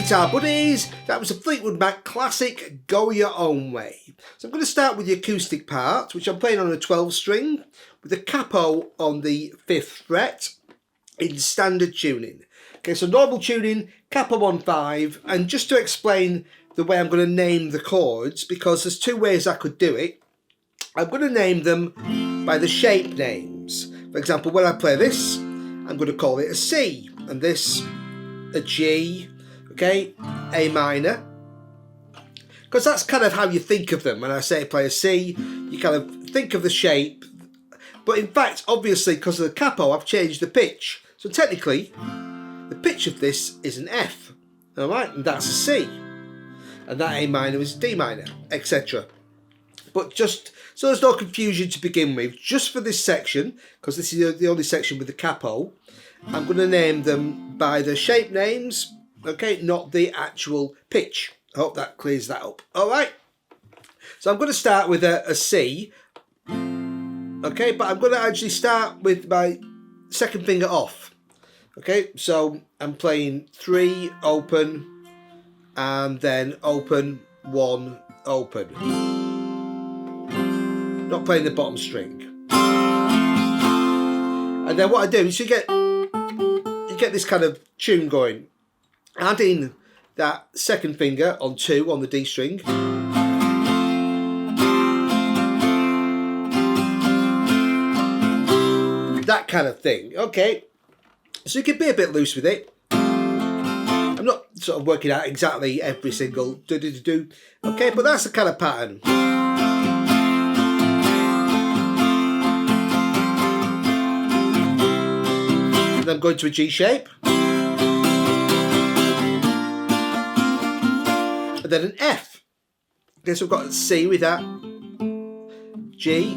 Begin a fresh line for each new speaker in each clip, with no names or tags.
guitar buddies, that was a Fleetwood Mac classic, Go Your Own Way. So I'm going to start with the acoustic part, which I'm playing on a 12 string with a capo on the 5th fret in standard tuning. Okay, so normal tuning, capo on 5, and just to explain the way I'm going to name the chords, because there's two ways I could do it. I'm going to name them by the shape names. For example, when I play this, I'm going to call it a C, and this a G, okay, A minor, because that's kind of how you think of them. When I say play a C, you kind of think of the shape, but in fact, obviously, because of the capo, I've changed the pitch. So technically, the pitch of this is an F, all right, and that's a C, and that A minor is D minor, etc. But just so there's no confusion to begin with, just for this section, because this is the only section with the capo, I'm going to name them by the shape names, okay, not the actual pitch. I hope that clears that up. All right. So I'm going to start with a C, okay, but I'm going to actually start with my second finger off. Okay, so I'm playing 3 open, and then open, 1 open. Not playing the bottom string. And then what I do is you get this kind of tune going. Adding that second finger on 2 on the D string. that kind of thing. Okay, so you can be a bit loose with it. I'm not sort of working out exactly every single do. Okay, but that's the kind of pattern. And I'm going to a G shape. And then an F. Okay, so I've got a C with that. G.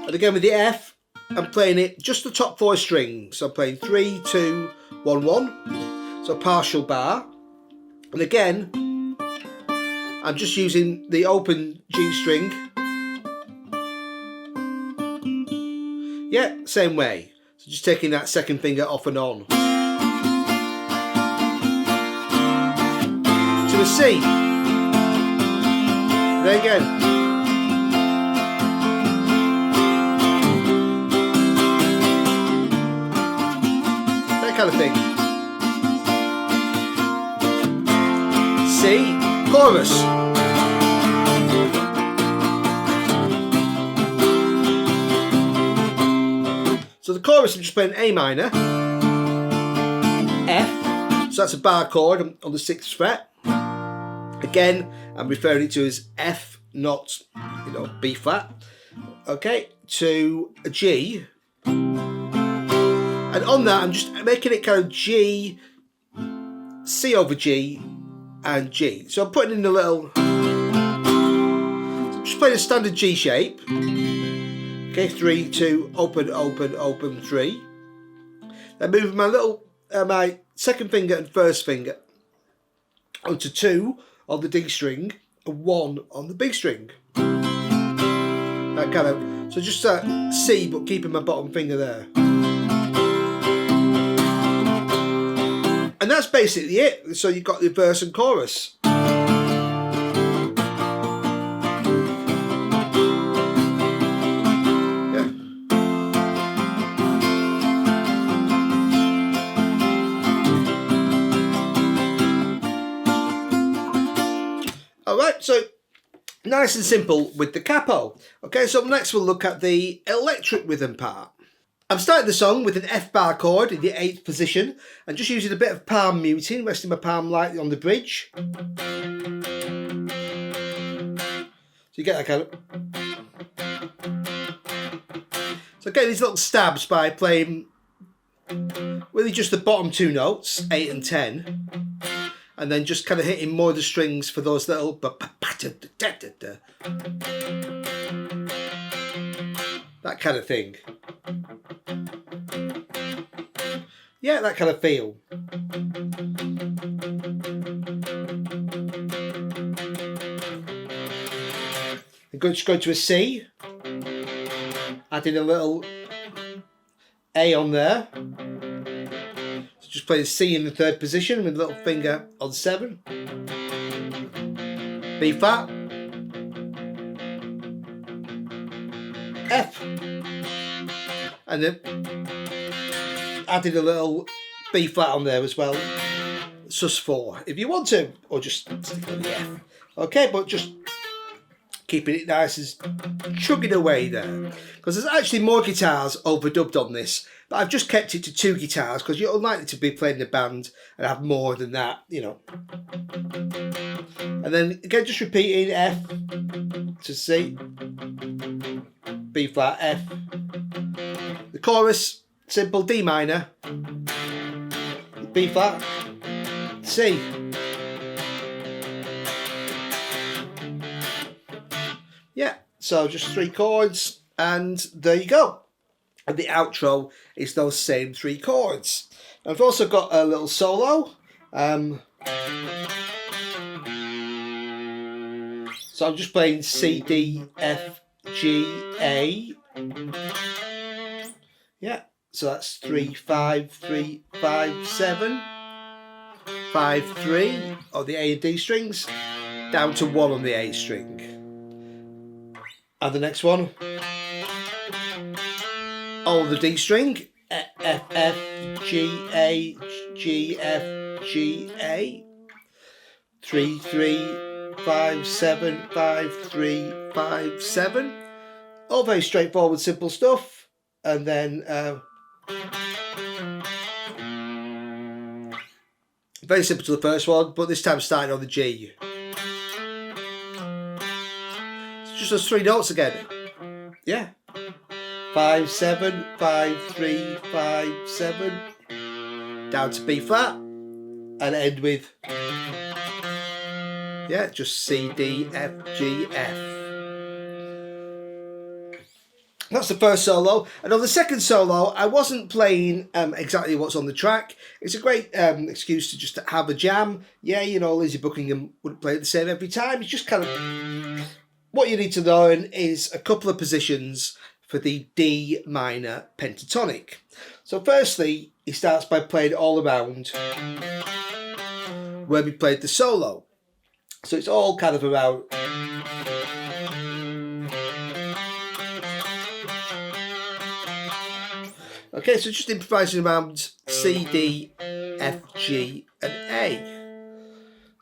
And again with the F, I'm playing it just the top 4 strings. So I'm playing 3, 2, 1, 1. So partial bar. And again, I'm just using the open G string. Yeah, same way. So just taking that second finger off and on. To a C. There again. That kind of thing. C, chorus. So the chorus, I'm just playing A minor, F, so that's a bar chord on the 6th fret. Again, I'm referring it to as F, not, B flat. Okay, to a G. And on that, I'm just making it kind of G, C over G, and G. So I'm putting in a little, so I'm just playing a standard G shape. Okay, 3, 2, open, open, open, 3. Then moving my my second finger and first finger onto 2 on the D string and 1 on the B string. That kind of, so just C, but keeping my bottom finger there. And that's basically it. So you've got the verse and chorus. Alright, so nice and simple with the capo. Okay, so next we'll look at the electric rhythm part. I'm starting the song with an F bar chord in the 8th position and just using a bit of palm muting, resting my palm lightly on the bridge. So you get that kind of... So getting these little stabs by playing really just the bottom 2 notes, 8 and 10. And then just kind of hitting more of the strings for those little... That kind of thing. Yeah, that kind of feel. I'm going to go to a C. Adding a little A on there. Just playing C in the 3rd position with a little finger on 7. B flat. F. And then adding a little B flat on there as well. sus4 if you want to, or just stick on the F. Okay, but just keeping it nice as chugging away there. Because there's actually more guitars overdubbed on this, but I've just kept it to 2 guitars because you're unlikely to be playing the band and have more than that, you know. And then again, just repeating F to C, B flat, F. The chorus, simple D minor, B flat, C. Yeah, so just 3 chords, and there you go. And the outro is those same 3 chords. I've also got a little solo. So I'm just playing C, D, F, G, A. Yeah, so that's 3, 5, 3, 5, 7, 5, 3 on the A and D strings, down to 1 on the A string. And the next one, on the D string, F, F, G, A, G, F, G, A, 3, 3, 5, 7, 5, 3, 5, 7, All very straightforward, simple stuff. And then very simple to the first one, but this time starting on the G. It's just those 3 notes again. Yeah. 5, 7, 5, 3, 5, 7. Down to B flat. And end with, yeah, just C, D, F, G, F. That's the first solo. And on the second solo, I wasn't playing exactly what's on the track. It's a great excuse to just have a jam. Yeah, you know, Lizzie Buckingham wouldn't play it the same every time. It's just kind of, what you need to learn is a couple of positions for the D minor pentatonic. So firstly, he starts by playing all around where we played the solo. So it's all kind of around. Okay, so just improvising around C, D, F, G, and A.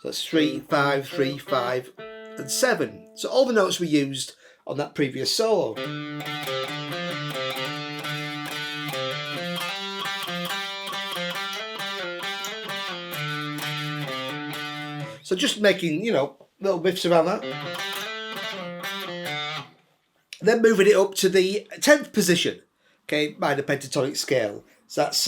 So that's 3, 5, 3, 5, and 7. So all the notes we used on that previous solo. So just making, you know, little riffs around that. Then moving it up to the 10th position. Okay, minor pentatonic scale. So that's,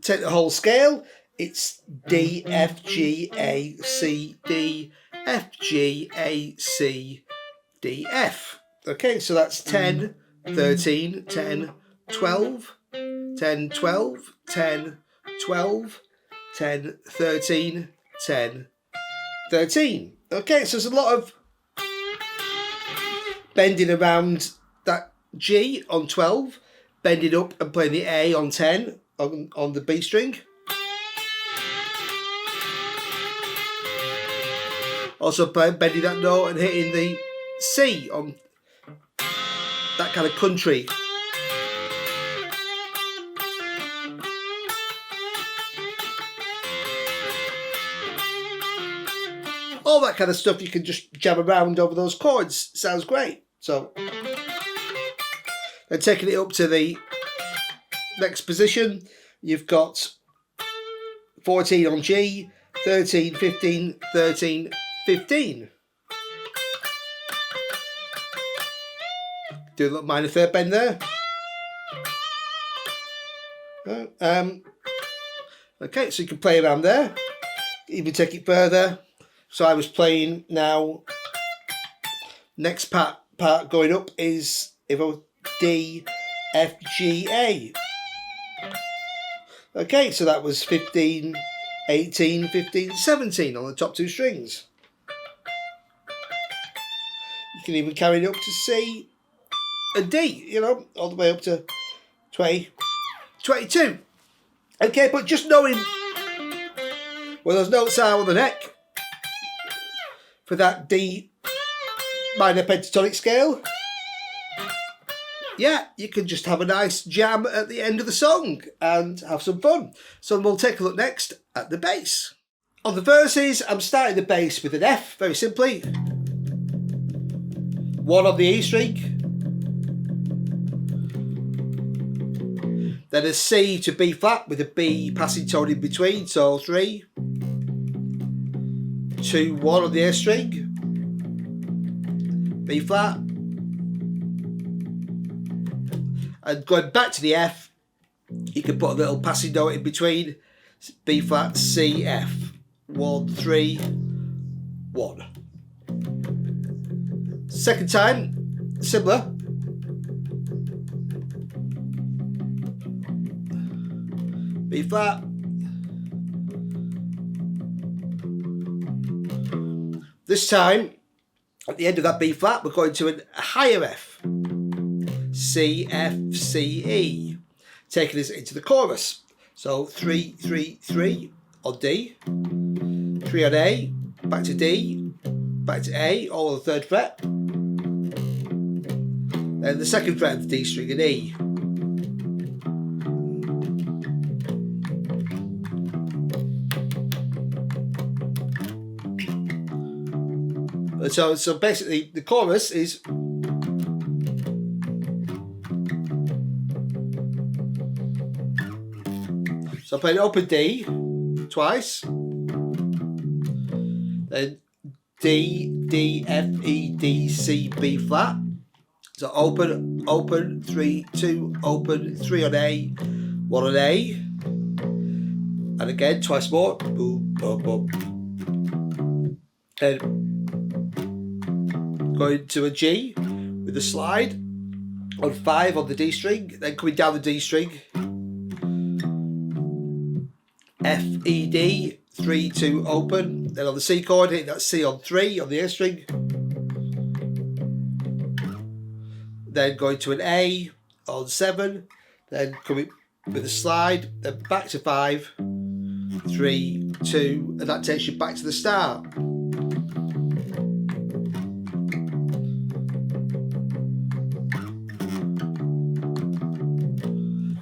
take the whole scale. It's D, F, G, A, C, D, F, G, A, C, D, F. Okay, so that's 10, 13, 10, 12, 10, 12, 10, 12, 10, 13, 10, 13. Okay, so there's a lot of bending around that G on 12, bending up and playing the A on 10 on the B string. Also bending that note and hitting the C on that kind of country. All that kind of stuff you can just jam around over those chords. Sounds great. So then taking it up to the next position, you've got 14 on G, 13, 15, 13, 15. Do a little minor third bend there. Okay, so you can play around there. Even take it further. So I was playing now. Next part going up is if I D, F, G, A. Okay, so that was 15, 18, 15, 17 on the top 2 strings. You can even carry it up to C and D, you know, all the way up to 20, 22. Okay, but just knowing where those notes are on the neck for that D minor pentatonic scale, yeah, you can just have a nice jam at the end of the song and have some fun. So we'll take a look next at the bass. On the verses, I'm starting the bass with an F, very simply. 1 on the E string. Then a C to B flat with a B passing tone in between, so 3. 2, 1 on the A string. B flat. And going back to the F, you can put a little passing note in between. B flat, C, F. 1, 3, 1. Second time, similar. B flat. This time, at the end of that B flat, we're going to a higher F. C, F, C, E. Taking us into the chorus. So 3, 3, 3 on D. 3 on A. Back to D. Back to A, all on the 3rd fret. Then the 2nd fret of the D string and E. So basically the chorus is So I'm playing open D twice, then D, D, F, E, D, C, B flat. So open, open, 3, 2, open, 3 on A, 1 on A, and again twice more. Boom, boom, boom. Then going to a G with a slide on 5 on the D string, then coming down the D string. F, E, D, 3, 2, open. Then on the C chord, hitting that C on 3 on the A string. Then going to an A on 7. Then coming with a slide. Then back to 5, 3, 2, and that takes you back to the start.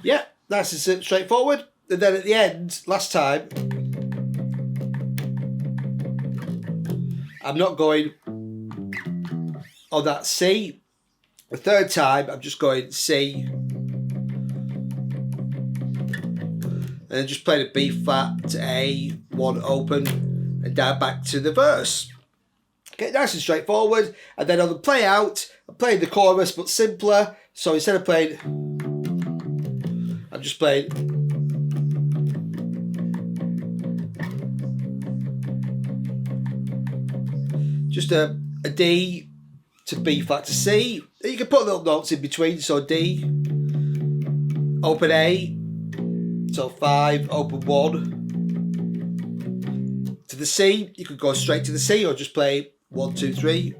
Yeah, nice and straightforward. And then at the end, last time, I'm not going on that C. The third time, I'm just going C. And then just playing a B flat to A, 1 open, and down back to the verse. Okay, nice and straightforward. And then on the play out, I'm playing the chorus, but simpler. So instead of playing, I'm just playing just a D to B flat to C. You can put little notes in between. So D, open A, so 5, open 1 to the C. You could go straight to the C or just play 1, 2, 3.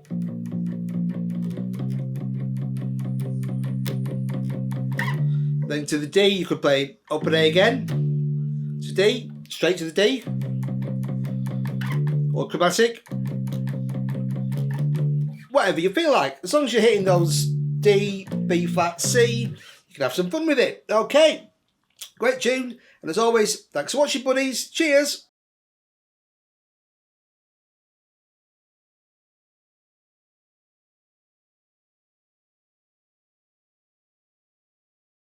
Then to the D, you could play open A again to D, straight to the D, or chromatic. Whatever you feel like. As long as you're hitting those D, B flat, C, you can have some fun with it. Okay, great tune. And as always, thanks for watching, buddies. Cheers.